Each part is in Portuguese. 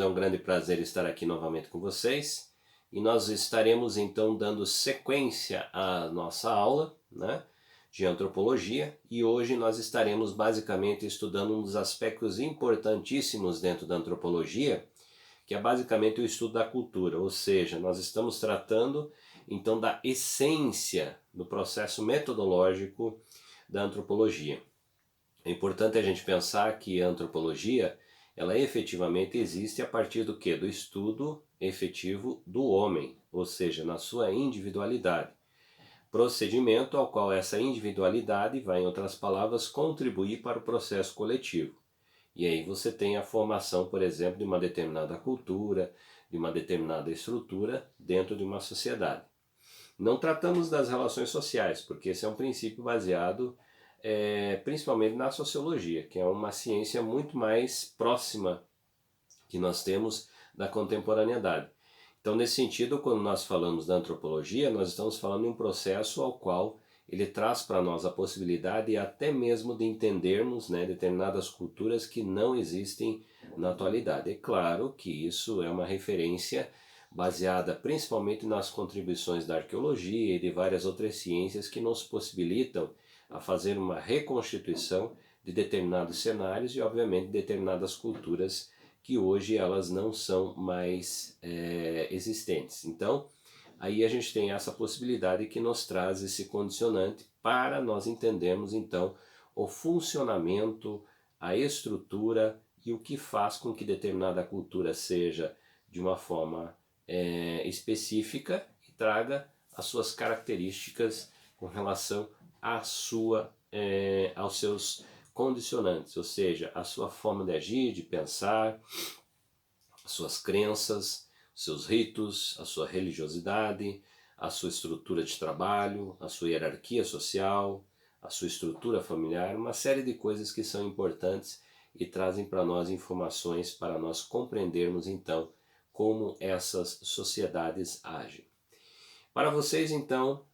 é um grande prazer estar aqui novamente com vocês e nós estaremos então dando sequência à nossa aula, né, de antropologia, e hoje nós estaremos basicamente estudando um dos aspectos importantíssimos dentro da antropologia, que é basicamente o estudo da cultura, ou seja, nós estamos tratando então da essência do processo metodológico da antropologia. É importante a gente pensar que a antropologia, ela efetivamente existe a partir do quê? Do estudo efetivo do homem, ou seja, na sua individualidade. Procedimento ao qual essa individualidade vai, em outras palavras, contribuir para o processo coletivo. E aí você tem a formação, por exemplo, de uma determinada cultura, de uma determinada estrutura dentro de uma sociedade. Não tratamos das relações sociais, porque esse é um princípio baseado principalmente na sociologia, que é uma ciência muito mais próxima que nós temos da contemporaneidade. Então, nesse sentido, quando nós falamos da antropologia, nós estamos falando de um processo ao qual ele traz para nós a possibilidade até mesmo de entendermos, né, determinadas culturas que não existem na atualidade. É claro que isso é uma referência baseada principalmente nas contribuições da arqueologia e de várias outras ciências que nos possibilitam a fazer uma reconstituição de determinados cenários e, obviamente, determinadas culturas que hoje elas não são mais existentes. Então, aí a gente tem essa possibilidade que nos traz esse condicionante para nós entendermos então o funcionamento, a estrutura e o que faz com que determinada cultura seja de uma forma específica e traga as suas características com relação à aos seus condicionantes, ou seja, a sua forma de agir, de pensar, as suas crenças, seus ritos, a sua religiosidade, a sua estrutura de trabalho, a sua hierarquia social, a sua estrutura familiar, uma série de coisas que são importantes e trazem para nós informações para nós compreendermos então como essas sociedades agem. Para vocês então,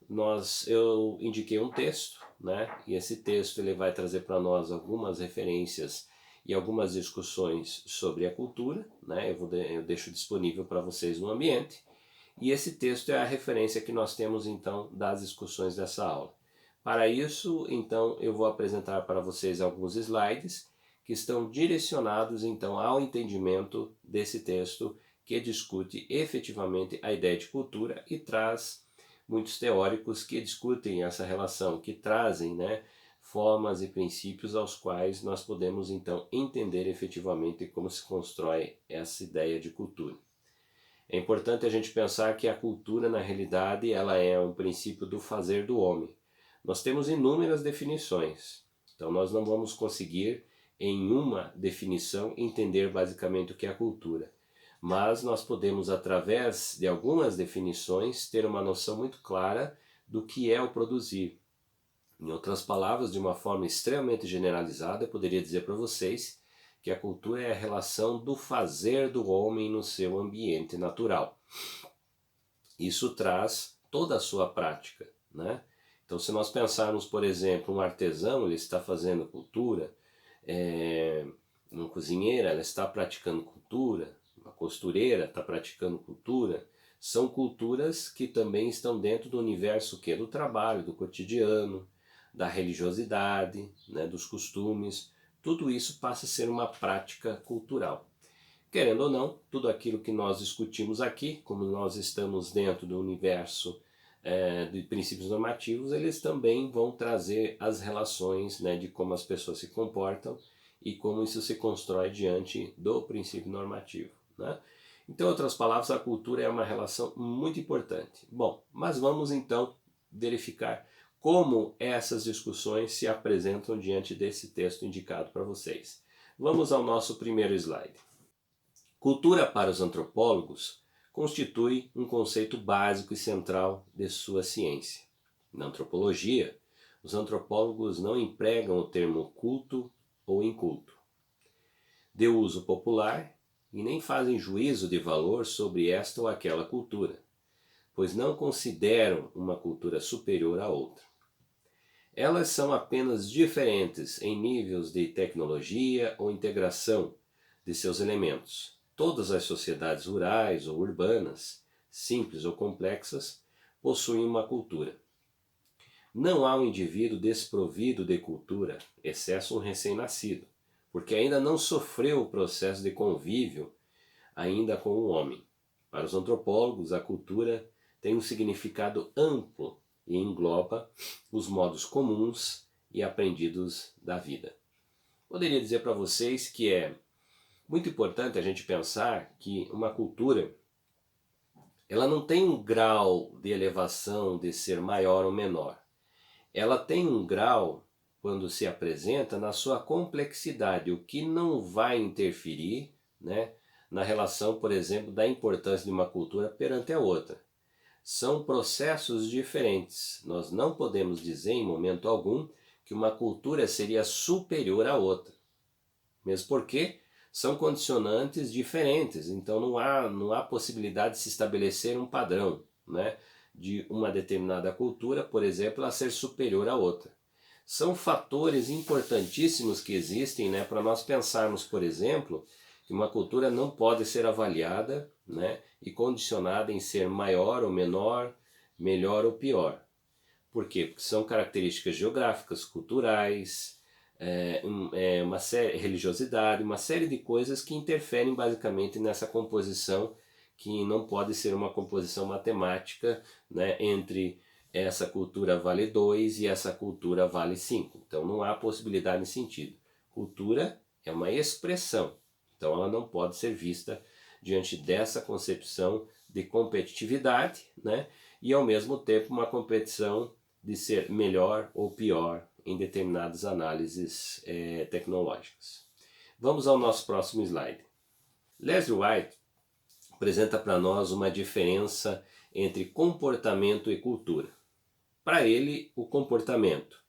eu indiquei um texto, né? E esse texto ele vai trazer para nós algumas referências e algumas discussões sobre a cultura, né? Eu deixo disponível para vocês no ambiente. E esse texto é a referência que nós temos então das discussões dessa aula. Para isso, então, eu vou apresentar para vocês alguns slides que estão direcionados então ao entendimento desse texto que discute efetivamente a ideia de cultura e traz muitos teóricos que discutem essa relação, que trazem, né, formas e princípios aos quais nós podemos então entender efetivamente como se constrói essa ideia de cultura. É importante a gente pensar que a cultura, na realidade, ela é um princípio do fazer do homem. Nós temos inúmeras definições, então nós não vamos conseguir, em uma definição, entender basicamente o que é a cultura. Mas nós podemos, através de algumas definições, ter uma noção muito clara do que é o produzir. Em outras palavras, de uma forma extremamente generalizada, eu poderia dizer para vocês que a cultura é a relação do fazer do homem no seu ambiente natural. Isso traz toda a sua prática, né? Então, se nós pensarmos, por exemplo, um artesão, ele está fazendo cultura, uma cozinheira, ela está praticando cultura, uma costureira está praticando cultura, são culturas que também estão dentro do universo do trabalho, do cotidiano, da religiosidade, né, dos costumes. Tudo isso passa a ser uma prática cultural. Querendo ou não, tudo aquilo que nós discutimos aqui, como nós estamos dentro do universo de princípios normativos, eles também vão trazer as relações, né, de como as pessoas se comportam e como isso se constrói diante do princípio normativo, né? Então, em outras palavras, a cultura é uma relação muito importante. Bom, mas vamos então verificar como essas discussões se apresentam diante desse texto indicado para vocês. Vamos ao nosso primeiro slide. Cultura para os antropólogos constitui um conceito básico e central de sua ciência. Na antropologia, os antropólogos não empregam o termo culto ou inculto, de uso popular, e nem fazem juízo de valor sobre esta ou aquela cultura, pois não consideram uma cultura superior à outra. Elas são apenas diferentes em níveis de tecnologia ou integração de seus elementos. todas as sociedades rurais ou urbanas, simples ou complexas, possuem uma cultura. Não há um indivíduo desprovido de cultura, exceto um recém-nascido, porque ainda não sofreu o processo de convívio ainda com o homem. Para os antropólogos, a cultura tem um significado amplo e engloba os modos comuns e aprendidos da vida. Poderia dizer para vocês que é muito importante a gente pensar que uma cultura ela não tem um grau de elevação de ser maior ou menor. Ela tem um grau, quando se apresenta, na sua complexidade, o que não vai interferir, né, na relação, por exemplo, da importância de uma cultura perante a outra. São processos diferentes. Nós não podemos dizer em momento algum que uma cultura seria superior à outra. Mesmo porque são condicionantes diferentes, então não há possibilidade de se estabelecer um padrão, né, de uma determinada cultura, por exemplo, a ser superior à outra. São fatores importantíssimos que existem, né, para nós pensarmos, por exemplo, que uma cultura não pode ser avaliada, né, e condicionada em ser maior ou menor, melhor ou pior. Por quê? Porque são características geográficas, culturais, uma série, religiosidade, uma série de coisas que interferem basicamente nessa composição, que não pode ser uma composição matemática, né, entre essa cultura vale 2 e essa cultura vale 5. Então não há possibilidade nesse sentido. Cultura é uma expressão, então ela não pode ser vista diante dessa concepção de competitividade, né, e ao mesmo tempo uma competição de ser melhor ou pior em determinadas análises tecnológicas. Vamos ao nosso próximo slide. Leslie White apresenta para nós uma diferença entre comportamento e cultura. Para ele, o comportamento,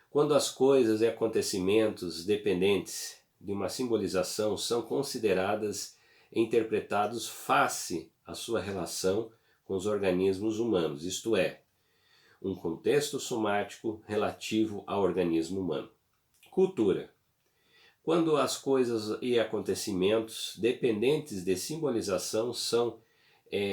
quando as coisas e acontecimentos dependentes de uma simbolização são consideradas e interpretados face à sua relação com os organismos humanos, isto é, um contexto somático relativo ao organismo humano. Cultura. Quando as coisas e acontecimentos dependentes de simbolização são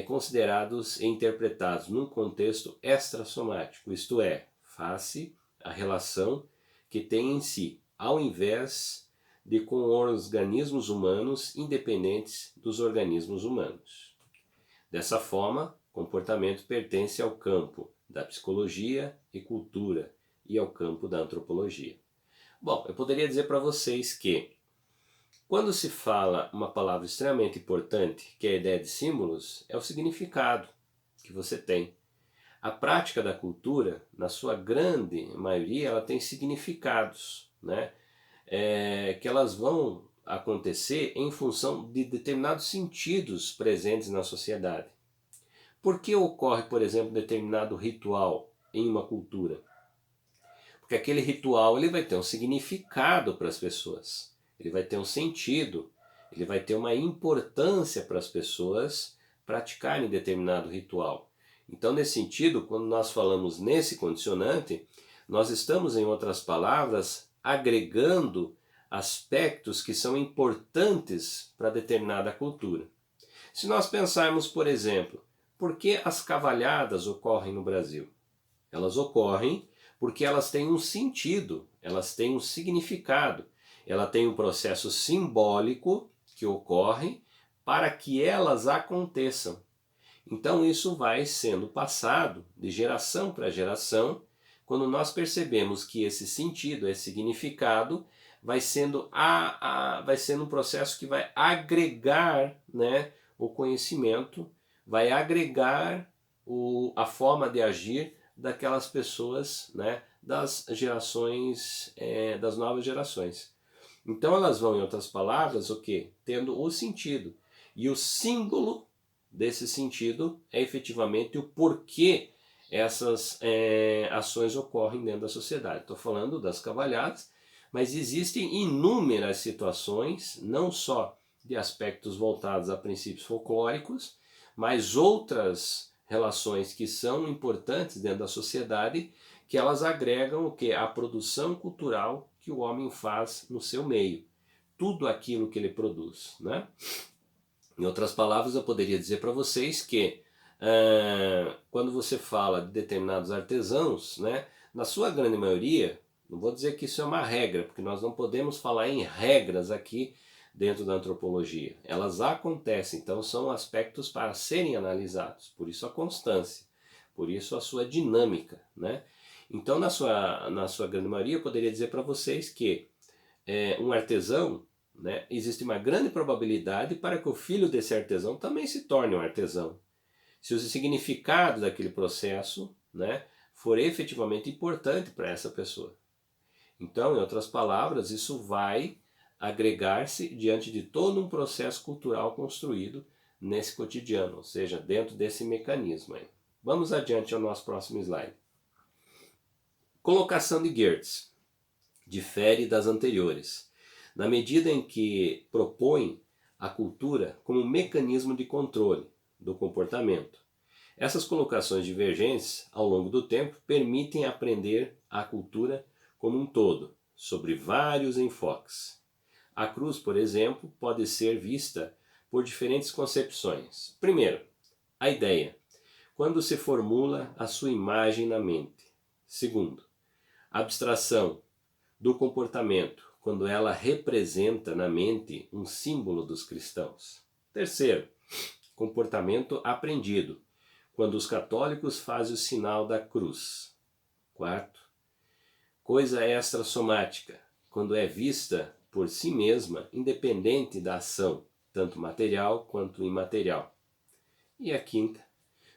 considerados e interpretados num contexto extrassomático, isto é, face à relação que tem em si, ao invés de com organismos humanos independentes dos organismos humanos. Dessa forma, comportamento pertence ao campo da psicologia e cultura e ao campo da antropologia. Bom, eu poderia dizer para vocês que quando se fala uma palavra extremamente importante, que é a ideia de símbolos, é o significado que você tem. A prática da cultura, na sua grande maioria, ela tem significados, né? Que elas vão acontecer em função de determinados sentidos presentes na sociedade. Por que ocorre, por exemplo, determinado ritual em uma cultura? Porque aquele ritual ele vai ter um significado para as pessoas, ele vai ter um sentido, ele vai ter uma importância para as pessoas praticarem determinado ritual. Então, nesse sentido, quando nós falamos nesse condicionante, nós estamos, em outras palavras, agregando aspectos que são importantes para determinada cultura. Se nós pensarmos, por exemplo, por que as cavalhadas ocorrem no Brasil? Elas ocorrem porque elas têm um sentido, elas têm um significado, ela tem um processo simbólico que ocorre para que elas aconteçam. Então isso vai sendo passado de geração para geração, quando nós percebemos que esse sentido, esse significado, vai sendo um processo que vai agregar, né, o conhecimento, vai agregar a forma de agir daquelas pessoas, né, das gerações, das novas gerações. Então elas vão, em outras palavras, o quê? Tendo o sentido. E o símbolo desse sentido é efetivamente o porquê essas ações ocorrem dentro da sociedade. Estou falando das cavalhadas, mas existem inúmeras situações, não só de aspectos voltados a princípios folclóricos, mas outras relações que são importantes dentro da sociedade, que elas agregam o que? A produção cultural que o homem faz no seu meio. Tudo aquilo que ele produz, né? Em outras palavras, eu poderia dizer para vocês que quando você fala de determinados artesãos, né, na sua grande maioria, não vou dizer que isso é uma regra, porque nós não podemos falar em regras aqui dentro da antropologia. Elas acontecem, então são aspectos para serem analisados, por isso a constância, por isso a sua dinâmica, né? Então, na sua grande maioria, eu poderia dizer para vocês que um artesão, né, existe uma grande probabilidade para que o filho desse artesão também se torne um artesão. Se o significado daquele processo, né, for efetivamente importante para essa pessoa. Então, em outras palavras, isso vai agregar-se diante de todo um processo cultural construído nesse cotidiano, ou seja, dentro desse mecanismo aí. Vamos adiante ao nosso próximo slide. Colocação de Geertz difere das anteriores, na medida em que propõe a cultura como um mecanismo de controle do comportamento. Essas colocações divergentes, ao longo do tempo, permitem aprender a cultura como um todo, sobre vários enfoques. A cruz, por exemplo, pode ser vista por diferentes concepções. Primeiro, a ideia, quando se formula a sua imagem na mente. Segundo, a abstração do comportamento, quando ela representa na mente um símbolo dos cristãos. Terceiro, comportamento aprendido, quando os católicos fazem o sinal da cruz. Quarto, coisa extrassomática, quando é vista por si mesma, independente da ação, tanto material quanto imaterial. E a quinta,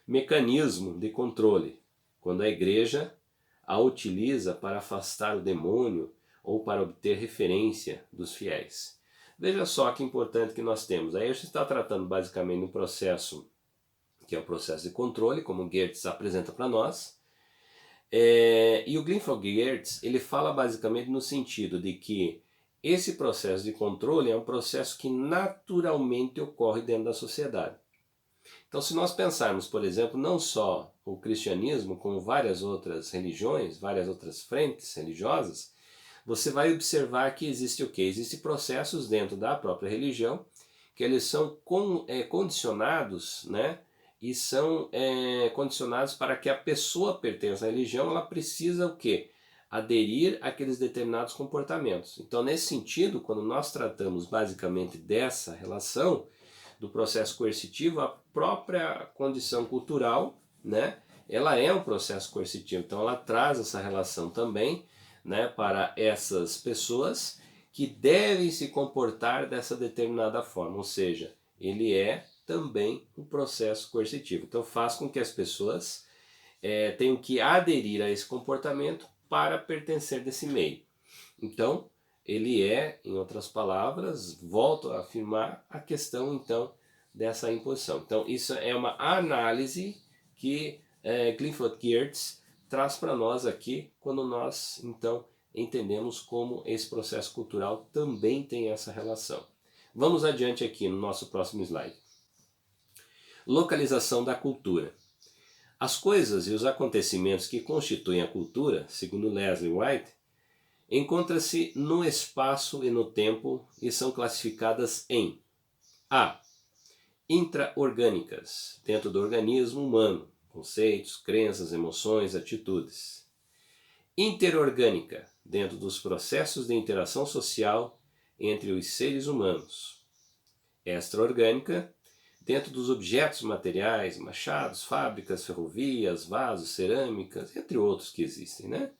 mecanismo de controle, quando a igreja a utiliza para afastar o demônio ou para obter referência dos fiéis. Veja só que importante que nós temos. Aí a gente está tratando basicamente de um processo que é o processo de controle, como Geertz apresenta para nós. E o Glinford Geertz, ele fala basicamente no sentido de que esse processo de controle é um processo que naturalmente ocorre dentro da sociedade. Então, se nós pensarmos, por exemplo, não só o cristianismo, como várias outras religiões, várias outras frentes religiosas, você vai observar que existe o quê? Existem processos dentro da própria religião que eles são condicionados, né? E são condicionados para que a pessoa pertença à religião, ela precisa o quê? Aderir àqueles determinados comportamentos. Então, nesse sentido, quando nós tratamos basicamente dessa relação do processo coercitivo, a própria condição cultural, né, ela é um processo coercitivo. Então, ela traz essa relação também, né, para essas pessoas que devem se comportar dessa determinada forma, ou seja, ele é também um processo coercitivo. Então faz com que as pessoas tenham que aderir a esse comportamento para pertencer desse meio. Então ele é, em outras palavras, volto a afirmar a questão então dessa imposição. Então isso é uma análise que Glinford Geertz traz para nós aqui quando nós então entendemos como esse processo cultural também tem essa relação. Vamos adiante aqui no nosso próximo slide. Localização da cultura. As coisas e os acontecimentos que constituem a cultura, segundo Leslie White, encontram-se no espaço e no tempo e são classificadas em A. Intraorgânicas, dentro do organismo humano, conceitos, crenças, emoções, atitudes. Interorgânica, dentro dos processos de interação social entre os seres humanos. Extraorgânica, dentro dos objetos materiais, machados, fábricas, ferrovias, vasos, cerâmicas, entre outros que existem, né?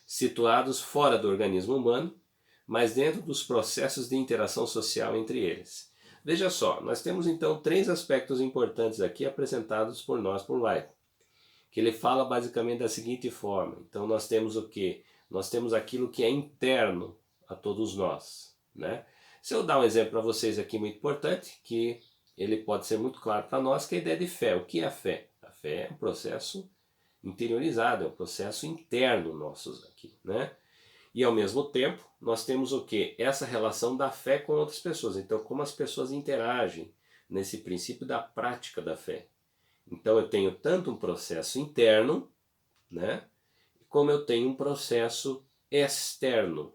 Situados fora do organismo humano, mas dentro dos processos de interação social entre eles. Veja só, nós temos então três aspectos importantes aqui apresentados por nós, por White, que ele fala basicamente da seguinte forma. Então nós temos o quê? Nós temos aquilo que é interno a todos nós, né? Se eu dar um exemplo para vocês aqui muito importante, que ele pode ser muito claro para nós, que é a ideia de fé. O que é a fé? A fé é um processo interiorizado, é um processo interno nosso aqui, né? E ao mesmo tempo, nós temos o quê? Essa relação da fé com outras pessoas. Então, como as pessoas interagem nesse princípio da prática da fé. Então, eu tenho tanto um processo interno, né? Como eu tenho um processo externo.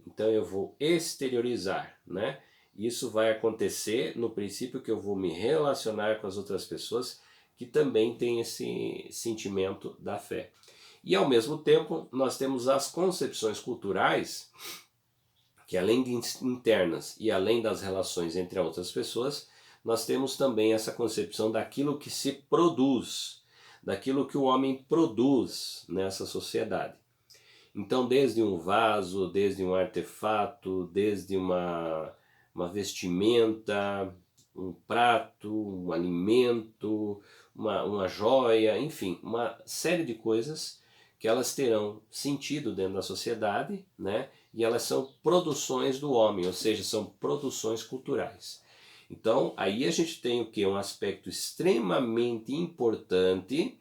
Então, eu vou exteriorizar, né? Isso vai acontecer no princípio que eu vou me relacionar com as outras pessoas que também têm esse sentimento da fé. E ao mesmo tempo nós temos as concepções culturais que, além de internas e além das relações entre outras pessoas, nós temos também essa concepção daquilo que se produz, daquilo que o homem produz nessa sociedade. Então, desde um vaso, desde um artefato, desde uma vestimenta, um prato, um alimento, uma joia, enfim, uma série de coisas que elas terão sentido dentro da sociedade, né? E elas são produções do homem, ou seja, são produções culturais. Então, aí a gente tem o que? Um aspecto extremamente importante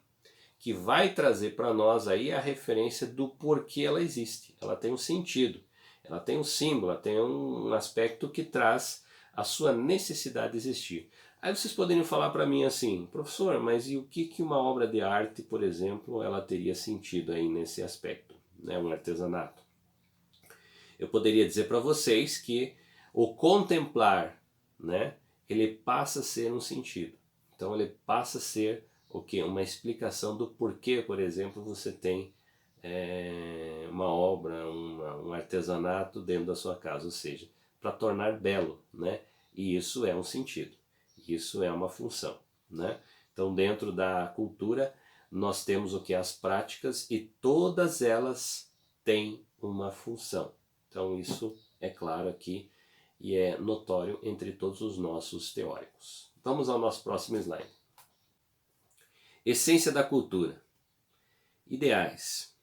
que vai trazer para nós aí a referência do porquê ela existe. Ela tem um sentido, ela tem um símbolo, ela tem um aspecto que traz a sua necessidade de existir. Aí vocês poderiam falar para mim assim, professor, mas e o que uma obra de arte, por exemplo, ela teria sentido aí nesse aspecto, né? Um artesanato. Eu poderia dizer para vocês que o contemplar, né, ele passa a ser um sentido. Então ele passa a ser o que? Uma explicação do porquê, por exemplo, você tem uma obra, um artesanato dentro da sua casa, ou seja, para tornar belo, né? E isso é um sentido, isso é uma função, né? Então, dentro da cultura, nós temos o que? As práticas, e todas elas têm uma função. Então, isso é claro aqui e é notório entre todos os nossos teóricos. Vamos ao nosso próximo slide. Essência da cultura. Ideais.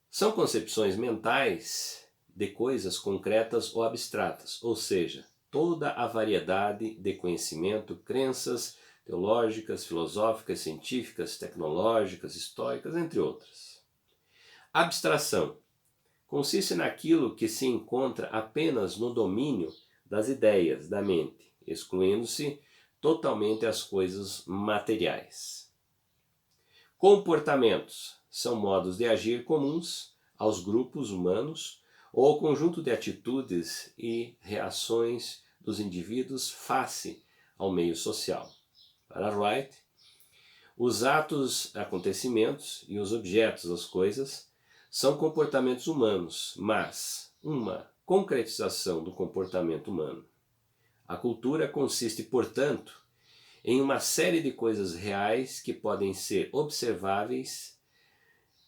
São concepções mentais de coisas concretas ou abstratas, ou seja, toda a variedade de conhecimento, crenças teológicas, filosóficas, científicas, tecnológicas, históricas, entre outras. Abstração. Consiste naquilo que se encontra apenas no domínio das ideias, da mente, excluindo-se totalmente as coisas materiais. Comportamentos são modos de agir comuns aos grupos humanos ou ao conjunto de atitudes e reações dos indivíduos face ao meio social. Para Wright, os atos, acontecimentos e os objetos, as coisas, são comportamentos humanos, mas uma concretização do comportamento humano. A cultura consiste, portanto, em uma série de coisas reais que podem ser observáveis,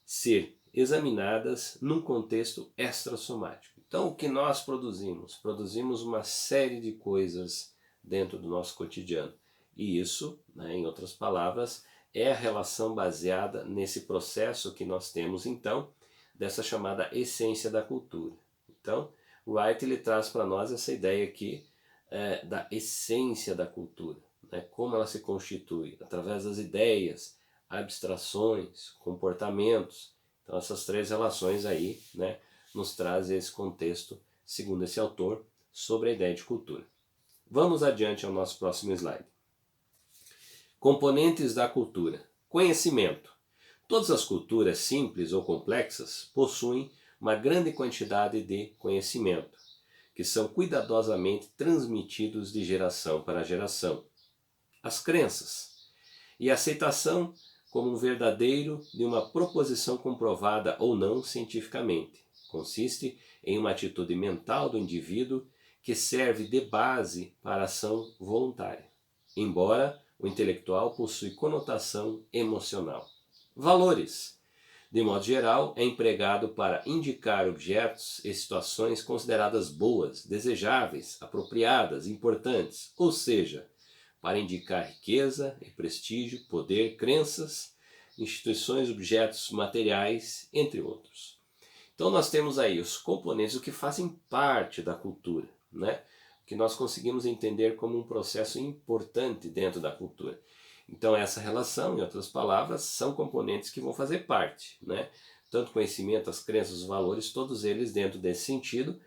ser examinadas num contexto extrassomático. Então, o que nós produzimos? Produzimos uma série de coisas dentro do nosso cotidiano. E isso, né, em outras palavras, é a relação baseada nesse processo que nós temos, então, dessa chamada essência da cultura. Então, Wright ele traz para nós essa ideia aqui da essência da cultura, né? Como ela se constitui através das ideias, abstrações, comportamentos. Então essas três relações aí, né, nos trazem esse contexto, segundo esse autor, sobre a ideia de cultura. Vamos adiante ao nosso próximo slide. Componentes da cultura. Conhecimento. Todas as culturas, simples ou complexas, possuem uma grande quantidade de conhecimento, que são cuidadosamente transmitidos de geração para geração. As crenças e a aceitação como um verdadeiro de uma proposição comprovada ou não cientificamente. Consiste em uma atitude mental do indivíduo que serve de base para a ação voluntária, embora o intelectual possui conotação emocional. Valores. De modo geral, é empregado para indicar objetos e situações consideradas boas, desejáveis, apropriadas, importantes, ou seja, para indicar riqueza e prestígio, poder, crenças, instituições, objetos materiais, entre outros. Então nós temos aí os componentes, o que fazem parte da cultura, né? Que nós conseguimos entender como um processo importante dentro da cultura. Então essa relação, em outras palavras, são componentes que vão fazer parte, né? Tanto o conhecimento, as crenças, os valores, todos eles dentro desse sentido,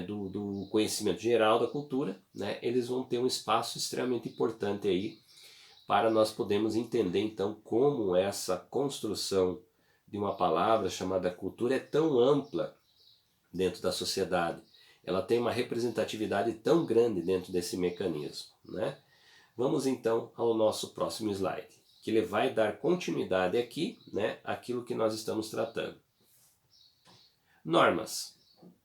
do conhecimento geral da cultura, né? Eles vão ter um espaço extremamente importante aí para nós podermos entender então como essa construção de uma palavra chamada cultura é tão ampla dentro da sociedade, ela tem uma representatividade tão grande dentro desse mecanismo, né? Vamos então ao nosso próximo slide, que ele vai dar continuidade aqui, né, àquilo que nós estamos tratando. Normas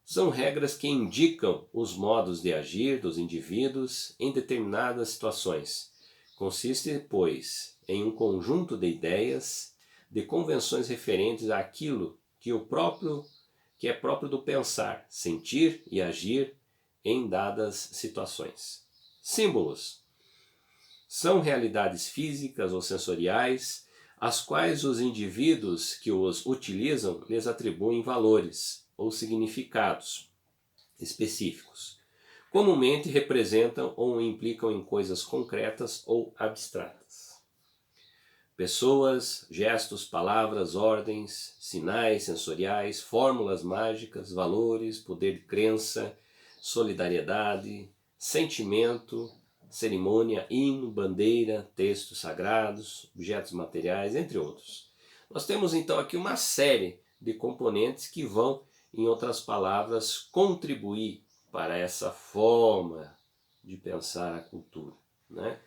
são regras que indicam os modos de agir dos indivíduos em determinadas situações. Consiste, pois, em um conjunto de ideias, de convenções referentes àquilo que é próprio do pensar, sentir e agir em dadas situações. Símbolos são realidades físicas ou sensoriais, às quais os indivíduos que os utilizam lhes atribuem valores ou significados específicos. Comumente representam ou implicam em coisas concretas ou abstratas. Pessoas, gestos, palavras, ordens, sinais sensoriais, fórmulas mágicas, valores, poder de crença, solidariedade, sentimento, cerimônia, hino, bandeira, textos sagrados, objetos materiais, entre outros. Nós temos então aqui uma série de componentes que vão, em outras palavras, contribuir para essa forma de pensar a cultura, né?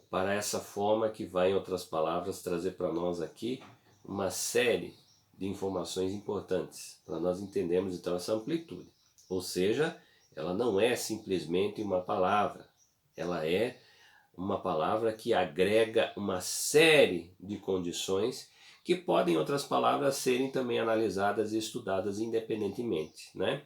Para essa forma que vai, em outras palavras, trazer para nós aqui uma série de informações importantes, para nós entendermos então essa amplitude. Ou seja, ela não é simplesmente uma palavra, ela é uma palavra que agrega uma série de condições que podem, em outras palavras, serem também analisadas e estudadas independentemente, né?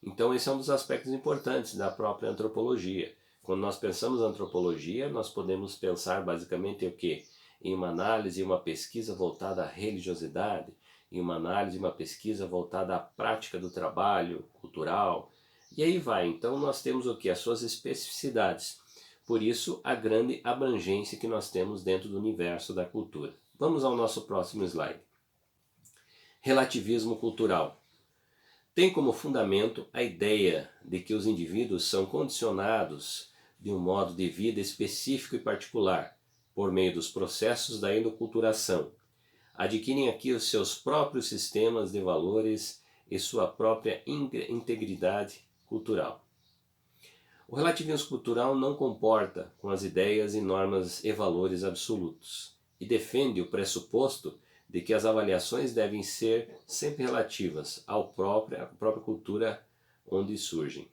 Então esse é um dos aspectos importantes da própria antropologia. Quando nós pensamos em antropologia, nós podemos pensar basicamente em o quê? Em uma análise e uma pesquisa voltada à religiosidade, em uma análise e uma pesquisa voltada à prática do trabalho cultural. E aí vai, então nós temos o quê? As suas especificidades. Por isso, a grande abrangência que nós temos dentro do universo da cultura. Vamos ao nosso próximo slide. Relativismo cultural. Tem como fundamento a ideia de que os indivíduos são condicionados de um modo de vida específico e particular, por meio dos processos da endoculturação. Adquirem aqui os seus próprios sistemas de valores e sua própria integridade cultural. O relativismo cultural não comporta com as ideias e normas e valores absolutos e defende o pressuposto de que as avaliações devem ser sempre relativas à própria cultura onde surgem.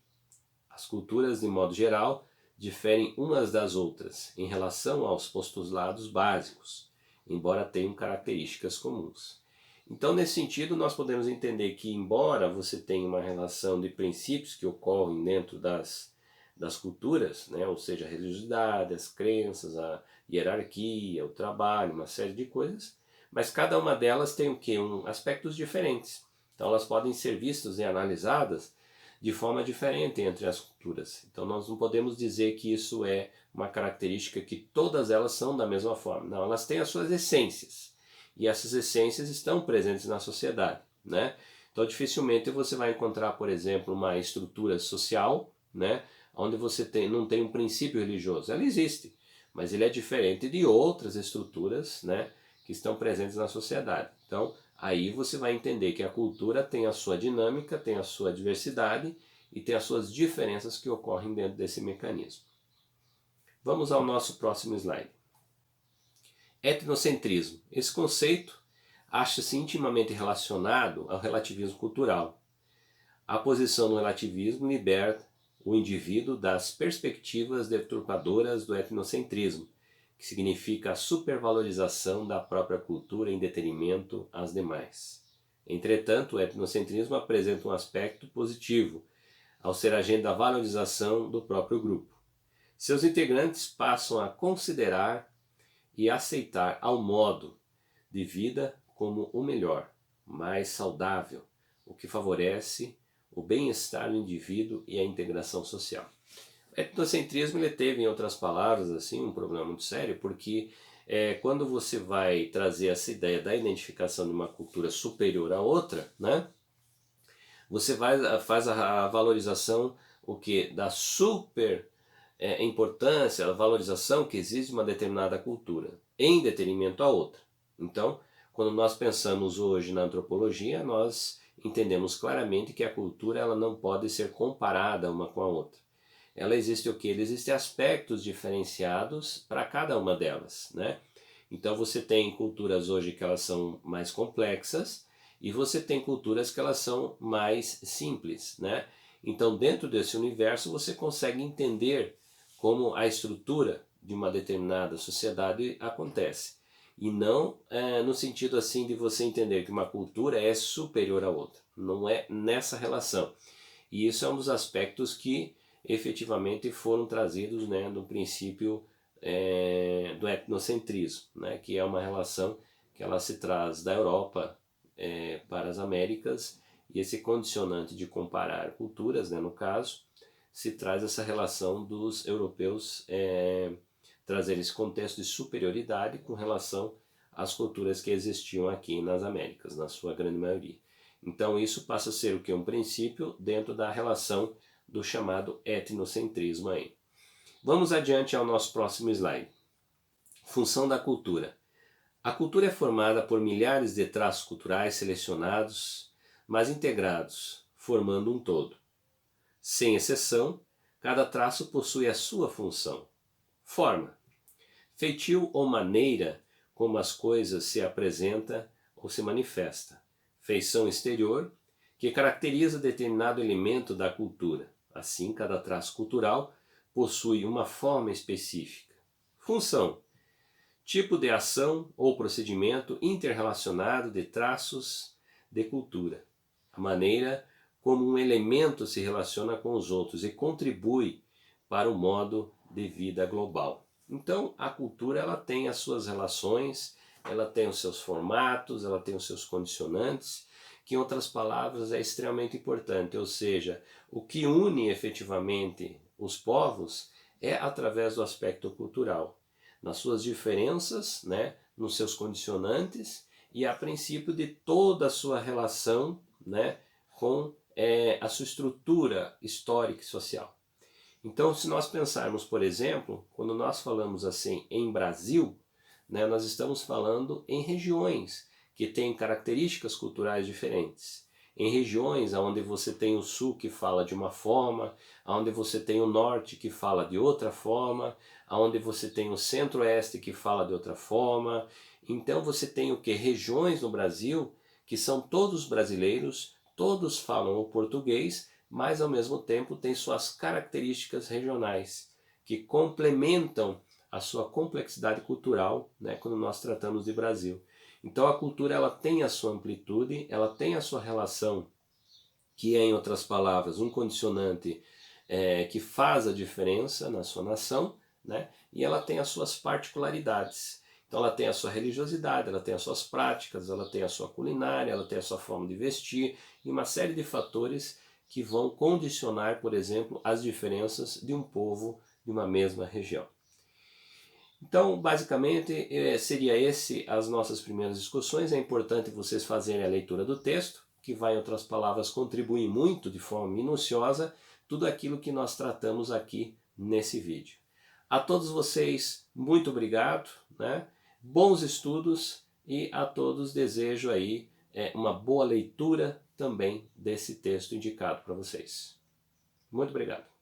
As culturas, de modo geral, diferem umas das outras em relação aos postulados básicos, embora tenham características comuns. Então, nesse sentido, nós podemos entender que, embora você tenha uma relação de princípios que ocorrem dentro das culturas, né? Ou seja, a religiosidade, as crenças, a hierarquia, o trabalho, uma série de coisas, mas cada uma delas tem o quê? Aspectos diferentes. Então elas podem ser vistas e analisadas de forma diferente entre as culturas. Então nós não podemos dizer que isso é uma característica que todas elas são da mesma forma. Não, elas têm as suas essências. E essas essências estão presentes na sociedade, né? Então dificilmente você vai encontrar, por exemplo, uma estrutura social, né, onde você não tem um princípio religioso. Ela existe, mas ele é diferente de outras estruturas, né, que estão presentes na sociedade. Então, aí você vai entender que a cultura tem a sua dinâmica, tem a sua diversidade e tem as suas diferenças que ocorrem dentro desse mecanismo. Vamos ao nosso próximo slide. Etnocentrismo. Esse conceito acha-se intimamente relacionado ao relativismo cultural. A posição do relativismo liberta o indivíduo das perspectivas deturpadoras do etnocentrismo, que significa a supervalorização da própria cultura em detrimento às demais. Entretanto, o etnocentrismo apresenta um aspecto positivo, ao ser agente da valorização do próprio grupo. Seus integrantes passam a considerar e aceitar ao modo de vida como o melhor, mais saudável, o que favorece o bem-estar do indivíduo e a integração social. O etnocentrismo ele teve, em outras palavras, assim, um problema muito sério, porque quando você vai trazer essa ideia da identificação de uma cultura superior à outra, né, você faz a valorização da super importância, a valorização que existe de uma determinada cultura, em detrimento à outra. Então, quando nós pensamos hoje na antropologia, nós entendemos claramente que a cultura ela não pode ser comparada uma com a outra. Ela existe o quê? Existem aspectos diferenciados para cada uma delas, né? Então você tem culturas hoje que elas são mais complexas e você tem culturas que elas são mais simples, né? Então dentro desse universo você consegue entender como a estrutura de uma determinada sociedade acontece. E não no sentido assim de você entender que uma cultura é superior à outra. Não é nessa relação. E isso é um dos aspectos que efetivamente foram trazidos, né, no princípio do etnocentrismo, né, que é uma relação que ela se traz da Europa para as Américas, e esse condicionante de comparar culturas, né, no caso, se traz essa relação dos europeus trazer esse contexto de superioridade com relação às culturas que existiam aqui nas Américas, na sua grande maioria. Então isso passa a ser o que? Um princípio dentro da relação do chamado etnocentrismo aí. Vamos adiante ao nosso próximo slide. Função da cultura. A cultura é formada por milhares de traços culturais selecionados, mas integrados, formando um todo. Sem exceção, cada traço possui a sua função. Forma. Feitio ou maneira como as coisas se apresenta ou se manifesta. Feição exterior, que caracteriza determinado elemento da cultura. Assim, cada traço cultural possui uma forma específica. Função. Tipo de ação ou procedimento interrelacionado de traços de cultura. A maneira como um elemento se relaciona com os outros e contribui para o modo de vida global. Então, a cultura ela tem as suas relações, ela tem os seus formatos, ela tem os seus condicionantes, que em outras palavras é extremamente importante, ou seja, o que une efetivamente os povos é através do aspecto cultural, nas suas diferenças, né, nos seus condicionantes e a princípio de toda a sua relação, né, com a sua estrutura histórica e social. Então, se nós pensarmos, por exemplo, quando nós falamos assim em Brasil, né, nós estamos falando em regiões que têm características culturais diferentes. Em regiões onde você tem o sul que fala de uma forma, onde você tem o norte que fala de outra forma, onde você tem o centro-oeste que fala de outra forma. Então você tem o que? Regiões no Brasil que são todos brasileiros, todos falam o português, mas ao mesmo tempo tem suas características regionais, que complementam a sua complexidade cultural, né, quando nós tratamos de Brasil. Então a cultura ela tem a sua amplitude, ela tem a sua relação, que é, em outras palavras, um condicionante que faz a diferença na sua nação, né, e ela tem as suas particularidades. Então ela tem a sua religiosidade, ela tem as suas práticas, ela tem a sua culinária, ela tem a sua forma de vestir e uma série de fatores que vão condicionar, por exemplo, as diferenças de um povo de uma mesma região. Então, basicamente, seria esse as nossas primeiras discussões. É importante vocês fazerem a leitura do texto, que vai, em outras palavras, contribuir muito de forma minuciosa tudo aquilo que nós tratamos aqui nesse vídeo. A todos vocês, muito obrigado, né? Bons estudos e a todos desejo aí uma boa leitura também desse texto indicado para vocês. Muito obrigado.